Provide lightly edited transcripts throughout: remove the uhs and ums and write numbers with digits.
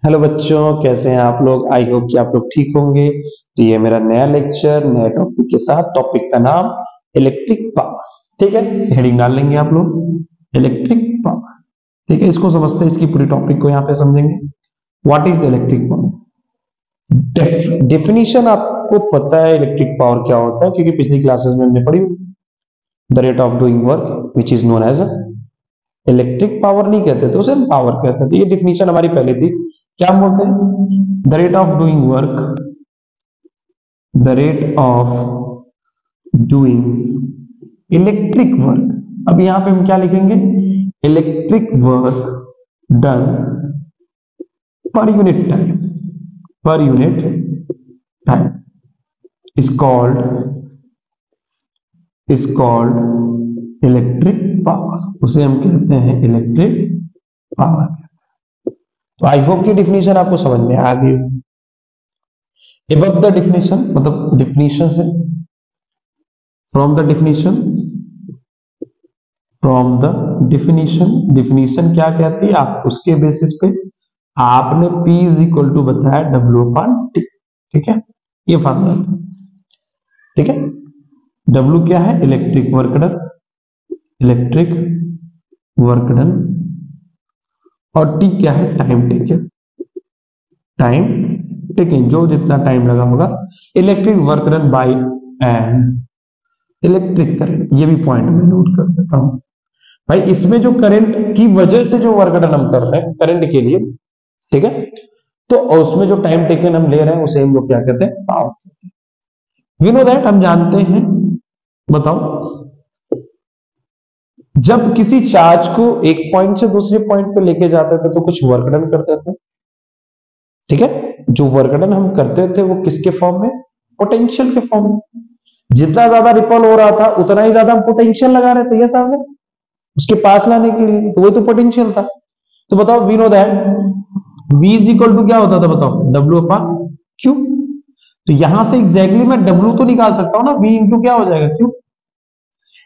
Hello बच्चों, कैसे हैं आप लोग। आई होप कि आप लोग ठीक होंगे। तो ये मेरा नया लेक्चर नया टॉपिक के साथ। टॉपिक का नाम इलेक्ट्रिक पावर। ठीक है, हेडिंग डाल लेंगे आप लोग, इलेक्ट्रिक पावर। ठीक है, इसको समझते हैं, इसकी पूरी टॉपिक को यहाँ पे समझेंगे। What is electric power. Definition आपको पता है इलेक्ट्रिक पावर क्या होता है, क्योंकि पिछली क्लासेस में हमने पढ़ी। The rate of doing work which is known as electric power नहीं कहते थे, उसे हम पावर कहते थे। ये डिफिनेशन हमारी पहले थी। क्या हम बोलते हैं? The rate of doing work, the rate of doing electric work. अब यहां पे हम क्या लिखेंगे? Electric work done per unit time, per unit time is called electric power. उसे हम कहते हैं इलेक्ट्रिक पावर। तो आई होप की डिफिनेशन आपको समझ में आ गई। Above the definition मतलब डिफिनेशन से, फ्रॉम द डिफिनेशन डिफिनेशन क्या कहती है, आप उसके बेसिस पे आपने P इज इक्वल टू बताया W/T। ठीक है, ये फार्मूला था। ठीक है, W क्या है? Electric work done, electric work done. और T क्या है? टाइम टेकन, टाइम टेकन, जो जितना टाइम लगा होगा। Electric work done by an electric current. ये भी पॉइंट में नोट कर देता हूं भाई। इसमें जो करंट की वजह से जो वर्क डन हम कर रहे हैं करंट के लिए, ठीक है, तो उसमें जो टाइम टेकन हम ले रहे हैं उसे हम लोग क्या कहते हैं? पावर कहते हैं। वी नो दैट, हम जानते हैं। बताओ, जब किसी चार्ज को एक पॉइंट से दूसरे पॉइंट पे लेके जाते थे तो कुछ वर्क डन करते थे। ठीक है, जो वर्क डन हम करते थे वो किसके फॉर्म में? पोटेंशियल के फॉर्म में। जितना ज्यादा रिपल हो रहा था उतना ही ज्यादा हम पोटेंशियल लगा रहे थे, ये सामने उसके पास लाने के लिए, तो वही तो पोटेंशियल था। तो बताओ, we know that V is equal to क्या होता था? बताओ, W/Q। तो यहां से एग्जैक्टली मैं W तो निकाल सकता हूं ना, V इंटू क्या हो जाएगा? Q।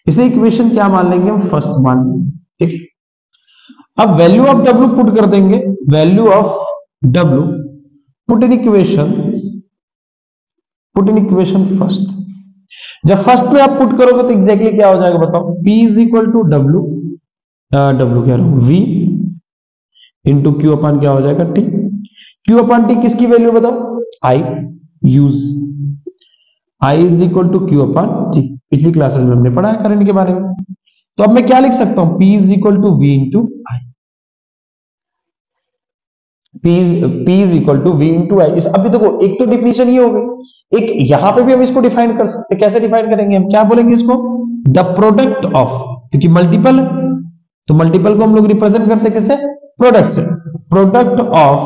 इसे इक्वेशन क्या मान लेंगे हम? फर्स्ट मान लेंगे। ठीक, अब वैल्यू ऑफ W पुट कर देंगे। Value of W put in equation first. जब फर्स्ट में आप पुट करोगे तो एग्जैक्टली क्या हो जाएगा? बताओ, P is equal to W कह रहा हूं, V इंटू Q/T क्या हो जाएगा? T। Q/T किसकी वैल्यू बताओ? I use I is equal to Q/T। पिछली क्लासेस में हमने पढ़ा है करंट के बारे में। तो अब मैं क्या लिख सकता हूं? P is equal to V into I। P is equal to V into I। अभी देखो, एक तो डिफिनेशन ये हो गई, एक यहां पे भी हम इसको डिफाइन कर सकते हैं। कैसे डिफाइन करेंगे हम? क्या बोलेंगे इसको? द प्रोडक्ट ऑफ, क्योंकि मल्टीपल है तो मल्टीपल को हम लोग रिप्रेजेंट करते हैं किससे? प्रोडक्ट से। Product of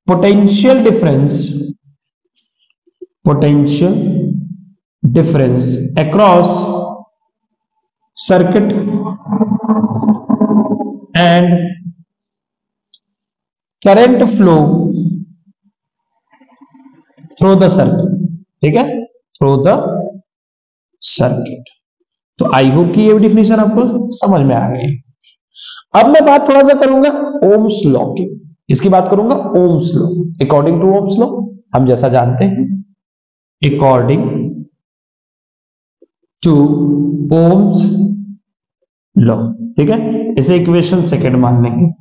potential difference across circuit and current flow through the circuit. ठीक है, थ्रू द सर्किट। तो आई होप कि ये डिफिनेशन आपको समझ में आ गई। अब मैं बात थोड़ा सा करूंगा ओम्स लॉ की। इसकी बात करूंगा Ohm's law. According to Ohm's law, हम जैसा जानते हैं, अकॉर्डिंग टू ओम्स लॉ। ठीक है, इसे इक्वेशन सेकंड मान लेंगे।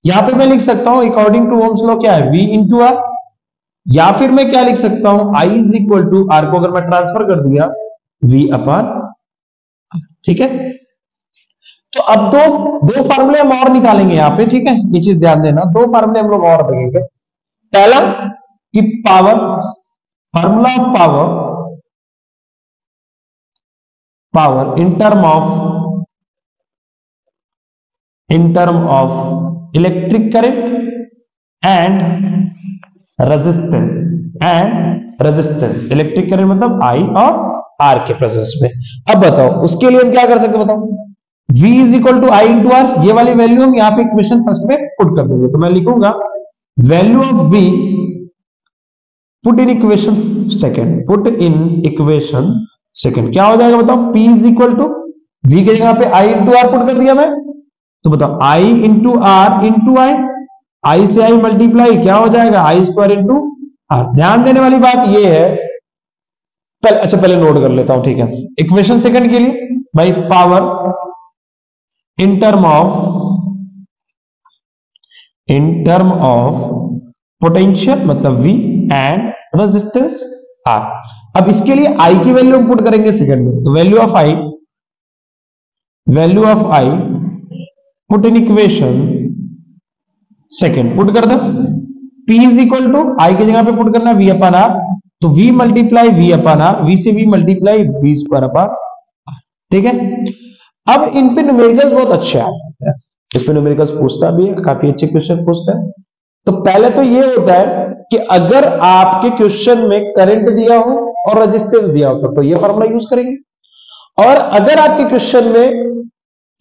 यहां पे मैं लिख सकता हूं अकॉर्डिंग टू ओम्स लॉ क्या है? V into R. या फिर मैं क्या लिख सकता हूं? I is equal to R को अगर मैं ट्रांसफर कर दिया V/R। ठीक है, तो अब दो फार्मूले हम और निकालेंगे यहां पे। ठीक है, ये चीज ध्यान देना, दो फार्मूले हम लोग और देखेंगे। पहला कि power, formula of power in term of electric current and resistance. Electric current मतलब I और R के प्रेजेंस में। अब बताओ, उसके लिए हम क्या कर सकते हैं? बताओ, V is equal to I into R. ये वाली वैल्यू हम यहाँ पे इक्वेशन फर्स्ट में पुट कर देंगे। तो मैं लिखूंगा value of V put in equation second. क्या हो जाएगा बताओ? P is equal to V के जगह पे I इंटू आर पुट कर दिया मैं, तो बताओ I into R into I। I से आई मल्टीप्लाई क्या हो जाएगा, आई स्क्वायर इंटू आर। ध्यान देने वाली बात ये है, पहले नोट कर लेता हूं, ठीक है। इक्वेशन सेकंड के लिए भाई power in term of potential मतलब V एंड रेजिस्टेंस R। अब इसके लिए I की वैल्यू हम पुट करेंगे सेकंड में, तो value of I put in equation second, put कर दो। P is equal to I की जगह पे पुट करना V अपन R, तो V multiply V upon R, V से V multiply V square upon R, ठीक है। अब इन पे न्यूमेरिकल्स बहुत अच्छे आते हैं, इस पे न्यूमेरिकल्स पूछता भी है, काफी अच्छे क्वेश्चन पूछता है। तो पहले तो ये होता है कि अगर आपके क्वेश्चन में करंट दिया हो और रेजिस्टेंस दिया हो तो ये फॉर्मूला यूज करेंगे, और अगर आपके क्वेश्चन में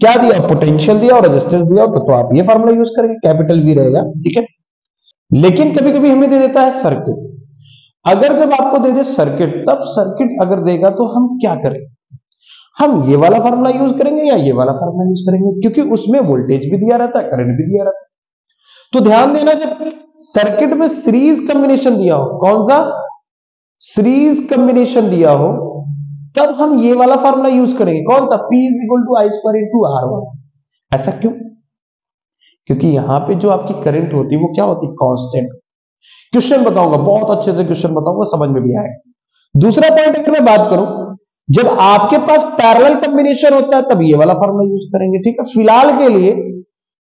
क्या दिया, पोटेंशियल दिया और रेजिस्टेंस दिया हो तो आप ये फॉर्मूला यूज करेंगे, कैपिटल V रहेगा, ठीक है। लेकिन कभी कभी हमें दे देता है सर्किट, अगर जब आपको दे दे सर्किट, तब सर्किट अगर देगा तो हम क्या करें, हम ये वाला फार्मूला यूज करेंगे या ये वाला फार्मूला यूज करेंगे, क्योंकि उसमें वोल्टेज भी दिया रहता है, करंट भी दिया रहता है। तो ध्यान देना, जब सर्किट में सीरीज कॉम्बिनेशन दिया हो, कौन सा सीरीज कॉम्बिनेशन दिया हो, तब हम ये वाला फार्मूला यूज करेंगे, कौन सा, P is equal to I square into R1। ऐसा क्यों, क्योंकि यहां पे जो आपकी करंट होती है वो क्या होती है, कांस्टेंट। क्वेश्चन बताऊंगा, बहुत अच्छे से क्वेश्चन बताऊंगा, समझ में भी आएगा। दूसरा पॉइंट अगर मैं बात करूं, जब आपके पास पैरेलल कॉम्बिनेशन होता है तब ये वाला फार्मूला यूज करेंगे, ठीक है। फिलहाल के लिए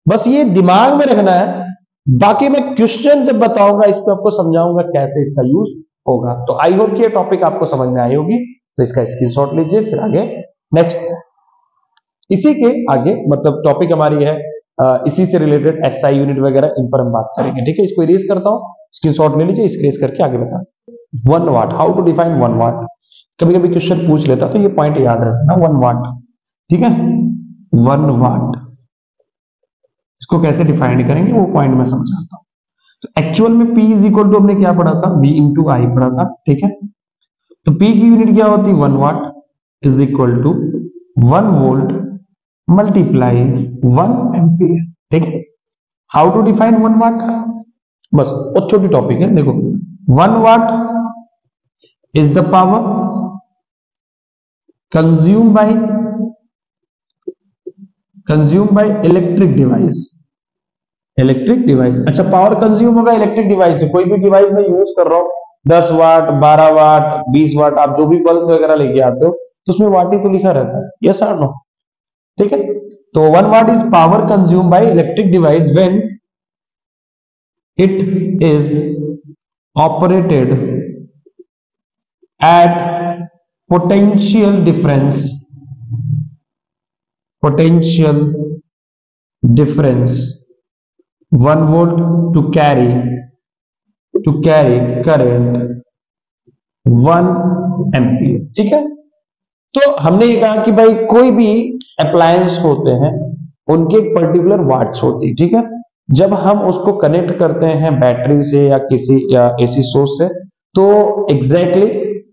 बस ये दिमाग में रखना है, बाकी मैं क्वेश्चन जब बताऊंगा इस पे आपको समझाऊंगा कैसे इसका यूज होगा। तो आई होप कि ये टॉपिक आपको समझ में आई होगी, तो इसका स्क्रीनशॉट लीजिए, फिर आगे नेक्स्ट इसी के आगे मतलब टॉपिक हमारी है इसी से रिलेटेड SI यूनिट वगैरह, इन पर हम बात करेंगे, ठीक है। इसको इरेज करता हूं, स्क्रीनशॉट ले लीजिए, इरेज करके आगे बता। 1 वाट, हाउ टू डिफाइन 1 वाट, कभी कभी क्वेश्चन पूछ लेता तो ये पॉइंट याद रखना, 1 वाट, ठीक है। 1 वाट इसको कैसे डिफाइन करेंगे वो पॉइंट मैं समझाता हूं। तो एक्चुअल में P इज इक्वल टू हमने क्या पढ़ा था, V इंटू आई पढ़ा था, ठीक है। तो P की यूनिट क्या होती है, 1 watt is equal to 1 volt multiply 1 ampere, ठीक है। हाउ टू डिफाइन 1 वाट, बस बहुत छोटी टॉपिक है, देखो 1 watt is the power consume by electric device. अच्छा, पावर कंज्यूम होगा इलेक्ट्रिक डिवाइस से, कोई भी डिवाइस में यूज कर रहा हूं, 10 वाट 12 वाट 20 वाट, आप जो भी बल्ब वगैरह लेके आते हो तो उसमें वाट ही तो लिखा रहता है, यस और नो, ठीक है। तो 1 watt is power consume by electric device when it is operated eight potential difference 1 volt to carry current 1 ampere, ठीक है। तो हमने ये कहा कि भाई कोई भी अप्लायंस होते हैं उनके एक पर्टिकुलर वाट्स होती है, ठीक है। जब हम उसको कनेक्ट करते हैं बैटरी से या किसी या एसी सोर्स से, तो एग्जैक्टली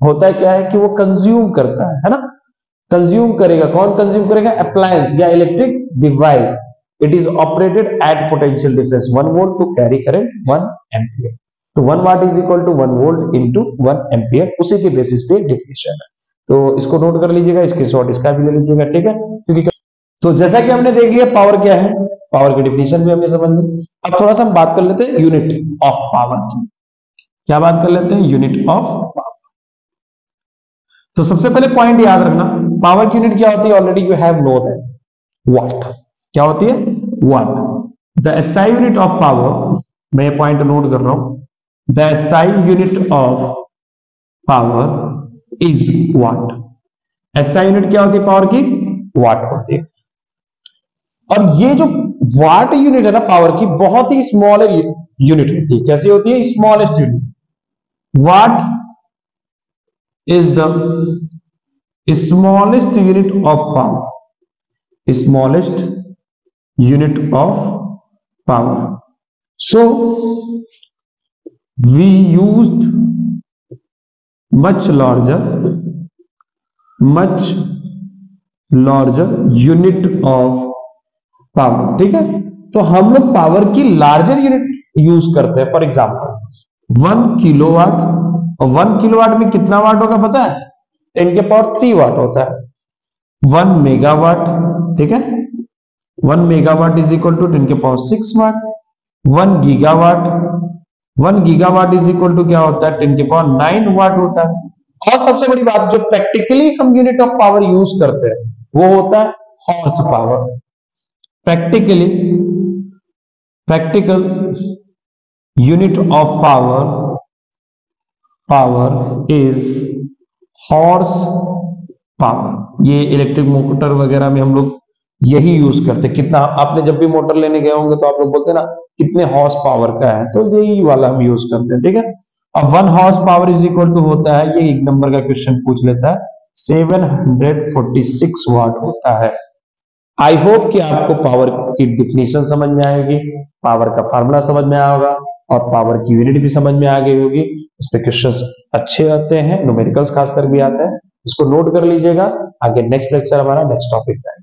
होता है क्या है कि वो कंज्यूम करता है ना, कंज्यूम करेगा, कौन कंज्यूम करेगा, अप्लायंस या electric device. It is operated at potential difference 1 volt to carry current 1 ampere. तो 1 watt is equal to 1 volt into 1 ampere, उसी के बेसिस पे डिफिनेशन है। तो इसको नोट कर लीजिएगा, स्क्रीनशॉट इसका भी ले लीजिएगा, ठीक है। क्योंकि तो जैसा कि हमने देख लिया पावर क्या है, पावर की डिफिनेशन भी हमने समझ ली। अब थोड़ा सा हम बात कर लेते हैं यूनिट ऑफ पावर की। क्या बात कर लेते हैं, यूनिट ऑफ पावर। तो सबसे पहले पॉइंट याद रखना, पावर की यूनिट क्या होती है, already you have know that, watt. क्या होती है, watt. The SI unit of power, मैं ये पॉइंट नोट कर रहा हूं, the SI unit of power is watt. SI unit क्या होती है पावर की, वाट होती है। और ये जो वाट यूनिट है ना पावर की, बहुत ही स्मॉल यूनिट होती है। कैसी होती है, smallest unit. Watt is the smallest unit of power, smallest unit of power. So we used much larger unit of power, ठीक है। तो हम लोग पावर की लार्जर यूनिट यूज करते हैं। फॉर एग्जाम्पल 1 किलोवाट, और 1 किलोवाट में कितना वाट होगा पता है? 10 के पावर 3 वाट होता है। 1 मेगावाट, ठीक है, 1 मेगावाट इज इक्वल टू 10 के power 6 watt. 1 gigawatt, 1 gigawatt is equal to क्या होता है? 10 के पावर 9 वाट होता है। और सबसे बड़ी बात, जो प्रैक्टिकली हम यूनिट ऑफ पावर यूज करते हैं वो होता है horse power. Practical unit of power is horse power. ये इलेक्ट्रिक मोटर वगैरह में हम लोग यही यूज करते हैं। कितना, आपने जब भी मोटर लेने गए होंगे तो आप लोग बोलते हैं ना कितने हॉर्स पावर का है, तो यही वाला हम यूज करते हैं, ठीक है। अब 1 horsepower is equal to होता है, ये 1 नंबर का क्वेश्चन पूछ लेता है, 746 वाट होता है। आई होप कि आपको पावर की डिफिनेशन समझ में आएगी, पावर का फार्मूला समझ में आया होगा, और पावर की यूनिट भी समझ में आ गई होगी। इस पे क्वेश्चंस अच्छे आते हैं, न्यूमेरिकल्स खासकर भी आते हैं, इसको नोट कर लीजिएगा। आगे नेक्स्ट लेक्चर हमारा नेक्स्ट टॉपिक है।